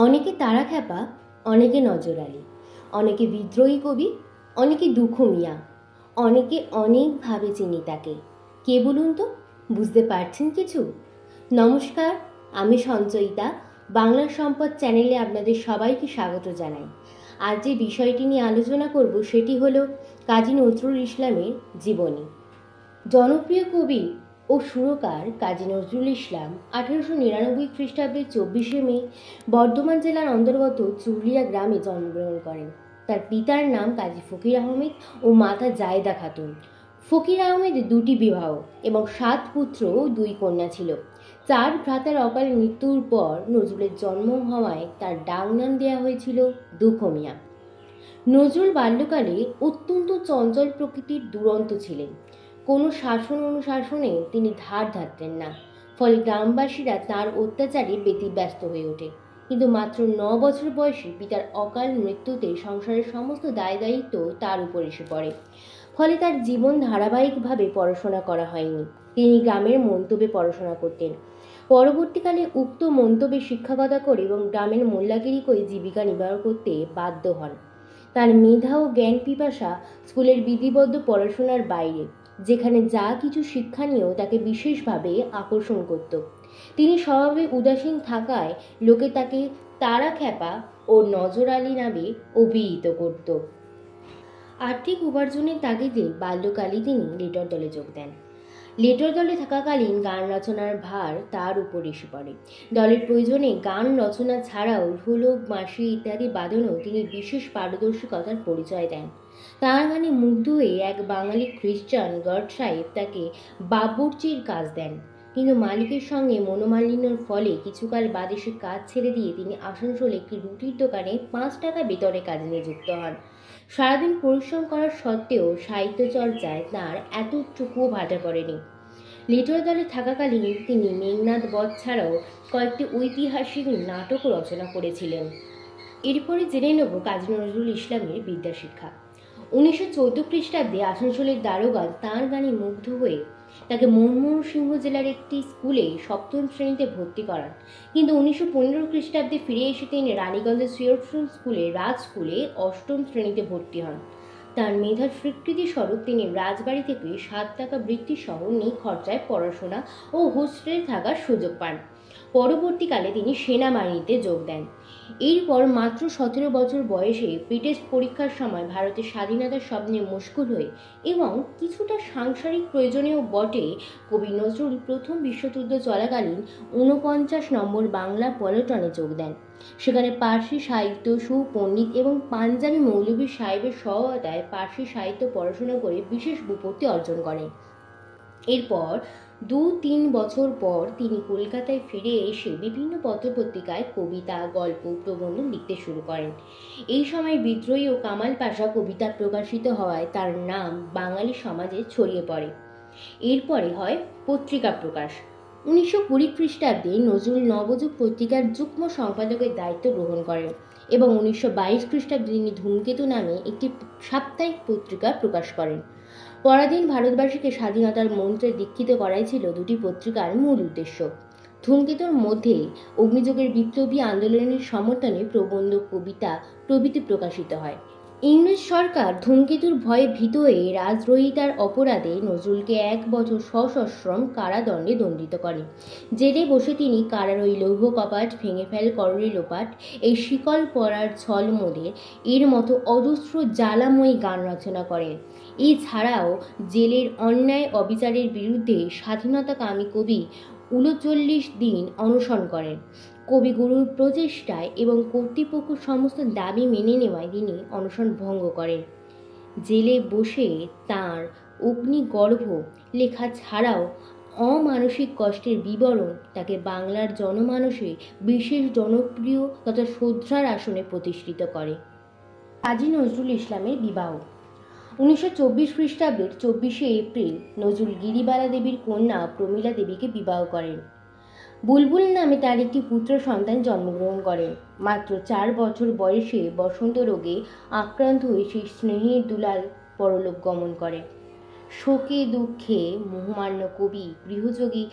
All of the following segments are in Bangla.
অনেকে তারাখ্যাপা, অনেকে নজর আলী, অনেকে বিদ্রোহী কবি, অনেকে দুঃখ মিয়া, অনেকে অনেকভাবে চিনি তাকে। কে বলুন তো? বুঝতে পারছেন কিছু? নমস্কার, আমি সঞ্চয়িতা। বাংলা সম্পদ চ্যানেলে আপনাদের সবাইকে স্বাগত জানাই। আজ যে বিষয়টি নিয়ে আলোচনা করব সেটি হলো কাজী নজরুল ইসলামের জীবনী। জনপ্রিয় কবি ও সুরকার কাজী নজরুল ইসলাম 1899 খ্রিস্টাব্দের 24শে মে বর্ধমান জেলার অন্তর্গত চুরুলিয়া গ্রামে জন্মগ্রহণ করেন। তার পিতার নাম কাজী ফকির আহমেদ ও মাতা জায়েদা খাতুন। ফকির আহমেদ দুটি বিবাহ এবং 7 পুত্র ও 2 কন্যা ছিল। 4 ভ্রাতার অকাল মৃত্যুর পর নজরুলের জন্ম হওয়ায় তার ডাক নাম দেওয়া হয়েছিল দুঃখ মিয়া। নজরুল বাল্যকালে অত্যন্ত চঞ্চল প্রকৃতির দুরন্ত ছিলেন। কোনো শাসন অনুশাসনে তিনি ধার ধারতেন না, ফলে গ্রামবাসীরা তার অত্যাচারে ব্যতিব্যস্ত হয়ে ওঠে। কিন্তু মাত্র 9 বছর বয়সে পিতার অকাল মৃত্যুতে সংসারের সমস্ত দায় দায়িত্ব তার উপর এসে পড়ে। ফলে তার জীবন ধারাবাহিকভাবে পড়াশোনা করা হয়নি। তিনি গ্রামের মন্তব্যে পড়াশোনা করতেন। পরবর্তীকালে উক্ত মন্তব্যে শিক্ষকতা করে এবং গ্রামের মোল্লাগিরি করে জীবিকা নির্বাহ করতে বাধ্য হন। তার মেধা ও জ্ঞান পিপাসা স্কুলের বিধিবদ্ধ পড়াশোনার বাইরে, যেখানে যা কিছু শিক্ষা নিয়েও তাকে বিশেষভাবে আকর্ষণ করত। তিনি স্বভাবে উদাসীন থাকায় লোকে তাকে তারাখ্যাপা ও নজর আলী নামে অভিহিত করত। আর্থিক উপার্জনের তাগিদে বাল্যকালে তিনি লেটর দলে যোগ দেন। লেটর দলে থাকাকালীন গান রচনার ভার তার উপর এসে পড়ে। দলের প্রয়োজনে গান রচনা ছাড়াও ঢোলক, বাঁশি ইত্যাদি বাদনেও তিনি বিশেষ পারদর্শিতার পরিচয় দেন। তাঁর গানে মুগ্ধ হয়ে এক বাঙালি খ্রিস্টান গড সাহেব তাকে বাবুর্চির কাজ দেন। কিন্তু মালিকের সঙ্গে মনোমালিন্যর ফলে কিছুকাল বাদে সে কাজ ছেড়ে দিয়ে তিনি আসানসোলে একটি রুটির দোকানে 5 টাকা বেতনে কাজে নিযুক্ত হন। সারাদিন পরিশ্রম করার সত্ত্বেও সাহিত্য চর্চায় তাঁর এতটুকুও ভাটা পড়েনি। লেটর দলে থাকাকালীন তিনি মেঘনাদ বধ ছাড়াও কয়েকটি ঐতিহাসিক নাটক রচনা করেছিলেন। এরপরে জেনে নেব কাজী নজরুল ইসলামের বিদ্যাশিক্ষা। 1914 খ্রিস্টাব্দে আসানসোলের দারোগা তাঁর গানে মুগ্ধ হয়ে তাকে ময়মনসিংহ জেলার একটি স্কুলে 7ম শ্রেণীতে ভর্তি করান। কিন্তু 1915 খ্রিস্টাব্দে ফিরে এসে তিনি রানীগঞ্জের শ্রীঅর্জুন স্কুলে রাজ স্কুলে 8ম শ্রেণীতে ভর্তি হন। তার মেধার স্বীকৃতি স্বরূপ তিনি রাজবাড়ি থেকে 7 টাকা বৃত্তি সহ নিখরচায় পড়াশোনা ও হোস্টেলে থাকার সুযোগ পান। পরবর্তীকালে তিনি সেনাবাহিনীতে যোগ দেন। এরপর মাত্র 17 বছর বয়সে টেস্ট পরীক্ষার সময় ভারতের স্বাধীনতার স্বপ্নে মশগুল হয়ে এবং কিছুটা সাংসারিক প্রয়োজনেও বটে কবি নজরুল প্রথম বিশ্বযুদ্ধ চলাকালীন 49 নম্বর বাংলা পল্টনে যোগ দেন। সেখানে পার্সি সাহিত্য, সুপণ্ডিত এবং পাঞ্জাবি মৌলভী সাহেবের সহায়তায় পার্সি সাহিত্য পড়াশোনা করে বিশেষ ব্যুৎপত্তি অর্জন করেন। এরপর 2-3 বছর পর তিনি কলকাতায় ফিরে এসে বিভিন্ন পত্রপত্রিকায় কবিতা, গল্প, প্রবন্ধ লিখতে শুরু করেন। এই সময় বিদ্রোহী ও কামাল পাশা কবিতা প্রকাশিত হওয়ায় তার নাম বাঙালি সমাজে ছড়িয়ে পড়ে। এরপরে হয় পত্রিকা প্রকাশ। 1920 খ্রিস্টাব্দে নজরুল নবযুগ পত্রিকার যুগ্ম সম্পাদকের দায়িত্ব গ্রহণ করেন এবং 1922 খ্রিস্টাব্দে তিনি ধূমকেতু নামে একটি সাপ্তাহিক পত্রিকা প্রকাশ করেন। পরাধীন ভারতবাসীকে স্বাধীনতার মন্ত্রে দীক্ষিত করাই ছিল দুটি পত্রিকার মূল উদ্দেশ্য। ধূমকেতুর মধ্যে অগ্নিযোগের বিপ্লবী আন্দোলনের সমর্থনে প্রবন্ধ, কবিতা প্রভৃতি প্রকাশিত হয়। ইংরেজ সরকার ধূমকেতুর ভয়ে ভীত হয়ে রাজদ্রোহিতার অপরাধে নজরুলকে 1 বছর সশ্রম কারাদণ্ডে দণ্ডিত করে। জেলে বসে তিনি কারার ওই লৌহ কপাট ভেঙে ফেল কররে লোপাট, এই শিকল পরার ছল মোদের, এর মতো অজস্র জ্বালাময়ী গান রচনা করেন। এছাড়াও জেলের অন্যায় অবিচারের বিরুদ্ধে স্বাধীনতাকামী কবি 39 দিন অনশন করেন। কবিগুরুর প্রচেষ্টায় এবং কর্তৃপক্ষ সমস্ত দাবি মেনে নেওয়ায় তিনি অনশন ভঙ্গ করেন। জেলে বসে তাঁর অগ্নিগর্ভ লেখা ছাড়াও অমানসিক কষ্টের বিবরণ তাকে বাংলার জনমানসে বিশেষ জনপ্রিয় তথা শ্রদ্ধার আসনে প্রতিষ্ঠিত করে। কাজী নজরুল ইসলামের বিবাহ। 1924 খ্রিস্টাব্দের 24শে এপ্রিল নজরুল গিরিবালা দেবীর কন্যা প্রমীলা দেবীকে বিবাহ করেন। বুলবুল নামে তার একটি পুত্র সন্তান জন্মগ্রহণ করেন। মাত্র 4 বছর বয়সে বসন্ত রোগে আক্রান্ত হয়ে সেই স্নেহের দুলাল পরলোক গমন করে। শোকে দুঃখে মোহমান্য কবি গৃহযোগী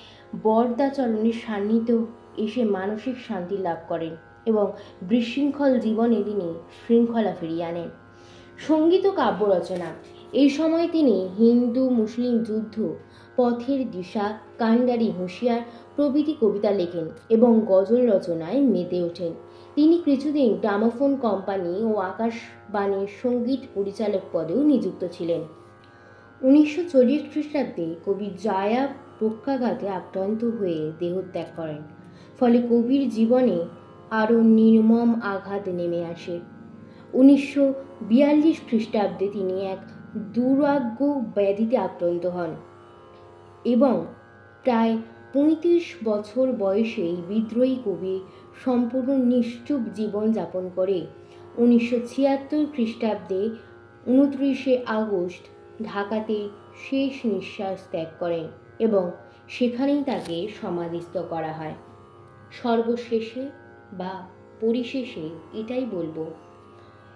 বরদাচরণের সান্নিধ্য এসে মানসিক শান্তি লাভ করেন। এবং বিশৃঙ্খল জীবনে তিনি শৃঙ্খলা ফিরিয়ে আনেন। সঙ্গীত ও কাব্য রচনা। এই সময় তিনি হিন্দু মুসলিম যুদ্ধ, পথের দিশা, কান্ডারি হুঁশিয়ার প্রভৃতি কবিতা লেখেন এবং গজল রচনায় মেতে ওঠেন। তিনি কিছুদিন গ্রামোফোন কোম্পানি ও আকাশবাণীর সঙ্গীত পরিচালক পদেও নিযুক্ত ছিলেন। 1940 খ্রিস্টাব্দে কবি জায়া পক্ষাঘাতে আক্রান্ত হয়ে দেহত্যাগ করেন। ফলে কবির জীবনে আরও নির্মম আঘাত নেমে আসে। 1942 খ্রিস্টাব্দে তিনি এক দুরারোগ্য ব্যাধিতে আক্রান্ত হন এবং প্রায় 35 বছর বয়সে এই বিদ্রোহী কবি সম্পূর্ণ নিশ্চুপ জীবন যাপন করে 1976 খ্রিস্টাব্দে 29 আগস্ট ঢাকাতে শেষ নিঃশ্বাস ত্যাগ করেন এবং সেখানেই তাকে সমাধিস্থ করা হয়। সর্বশেষে বা পরিশেষে এটাই বলবো,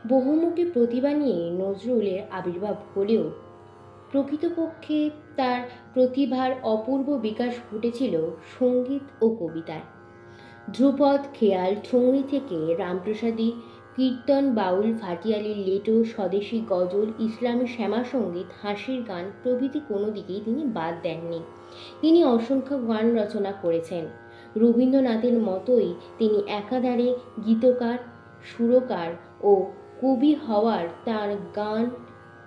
বহুমুখী প্রতিভা নিয়ে নজরুলের আবির্ভাব হলেও প্রকৃতপক্ষে তার প্রতিভার অপূর্ব বিকাশ ঘটেছিল সঙ্গীত ও কবিতায়। ধ্রুপদ, খেয়াল, ঠুংরি থেকে রামপ্রসাদী, কীর্তন, বাউল, ভাটিয়ালির লেটো, স্বদেশী গজল, ইসলামী শ্যামা সঙ্গীত, হাসির গান প্রভৃতি কোনো দিকেই তিনি বাদ দেননি। তিনি অসংখ্য গান রচনা করেছেন। রবীন্দ্রনাথের মতোই তিনি একাধারে গীতকার, সুরকার ও কবি হওয়ার তাঁর গান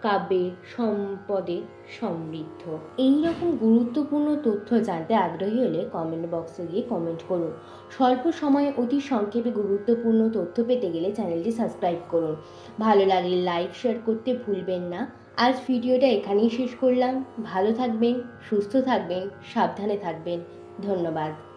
কাব্যের সম্পদে সমৃদ্ধ। এই রকম গুরুত্বপূর্ণ তথ্য জানতে আগ্রহী হলে কমেন্ট বক্সে গিয়ে কমেন্ট করুন। স্বল্প সময়ে অতি সংক্ষেপে গুরুত্বপূর্ণ তথ্য পেতে গেলে চ্যানেলটি সাবস্ক্রাইব করুন। ভালো লাগলে লাইক শেয়ার করতে ভুলবেন না। আজ ভিডিওটা এখানেই শেষ করলাম। ভালো থাকবেন, সুস্থ থাকবেন, সাবধানে থাকবেন। ধন্যবাদ।